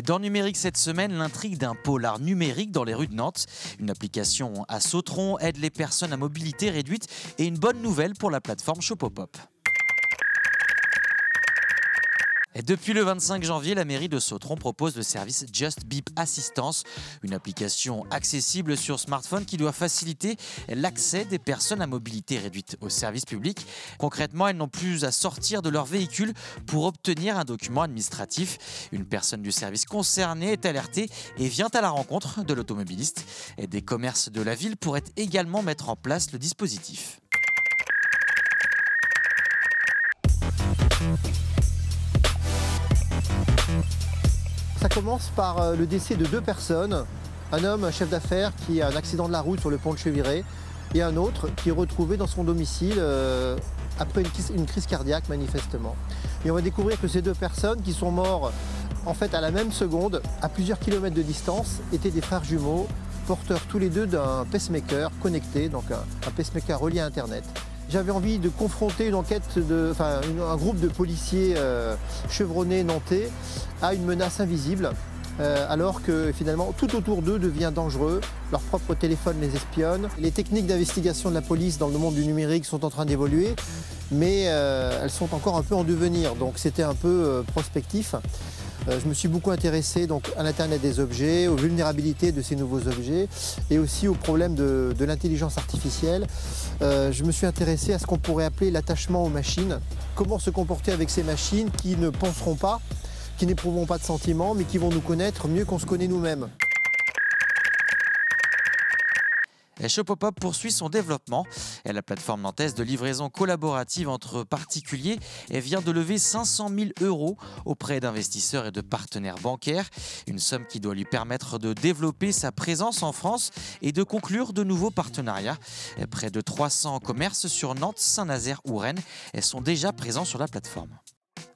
Dans Numérique cette semaine, l'intrigue d'un polar numérique dans les rues de Nantes. Une application à Sautron aide les personnes à mobilité réduite et une bonne nouvelle pour la plateforme Shopopop. Et depuis le 25 janvier, la mairie de Sautron propose le service Just Beep Assistance, une application accessible sur smartphone qui doit faciliter l'accès des personnes à mobilité réduite au service public. Concrètement, elles n'ont plus à sortir de leur véhicule pour obtenir un document administratif. Une personne du service concerné est alertée et vient à la rencontre de l'automobiliste. Et des commerces de la ville pourraient également mettre en place le dispositif. Ça commence par le décès de deux personnes, un homme, un chef d'affaires qui a un accident de la route sur le pont de Cheviré et un autre qui est retrouvé dans son domicile après une crise cardiaque manifestement. Et on va découvrir que ces deux personnes qui sont morts en fait à la même seconde, à plusieurs kilomètres de distance, étaient des frères jumeaux, porteurs tous les deux d'un pacemaker connecté, donc un pacemaker relié à Internet. J'avais envie de confronter un groupe de policiers chevronnés nantais à une menace invisible, alors que finalement tout autour d'eux devient dangereux, leur propre téléphone les espionne. Les techniques d'investigation de la police dans le monde du numérique sont en train d'évoluer, mais elles sont encore un peu en devenir, donc c'était un peu prospectif. Je me suis beaucoup intéressé donc, à l'Internet des objets, aux vulnérabilités de ces nouveaux objets et aussi aux problèmes de l'intelligence artificielle. Je me suis intéressé à ce qu'on pourrait appeler l'attachement aux machines. Comment se comporter avec ces machines qui ne penseront pas, qui n'éprouveront pas de sentiments, mais qui vont nous connaître mieux qu'on se connaît nous-mêmes. Shopopop poursuit son développement. La plateforme nantaise de livraison collaborative entre particuliers vient de lever 500 000 € auprès d'investisseurs et de partenaires bancaires. Une somme qui doit lui permettre de développer sa présence en France et de conclure de nouveaux partenariats. Près de 300 commerces sur Nantes, Saint-Nazaire ou Rennes sont déjà présents sur la plateforme.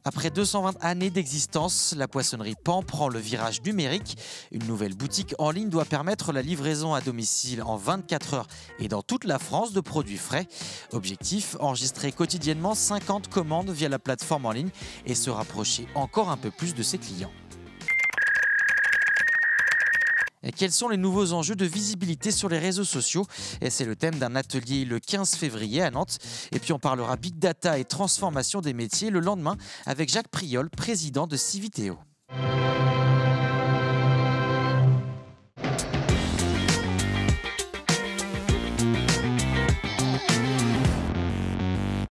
Après 220 années d'existence, la poissonnerie Pan prend le virage numérique. Une nouvelle boutique en ligne doit permettre la livraison à domicile en 24 heures et dans toute la France de produits frais. Objectif, enregistrer quotidiennement 50 commandes via la plateforme en ligne et se rapprocher encore un peu plus de ses clients. Et quels sont les nouveaux enjeux de visibilité sur les réseaux sociaux? C'est le thème d'un atelier le 15 février à Nantes. Et puis on parlera Big Data et transformation des métiers le lendemain avec Jacques Priol, président de Civiteo.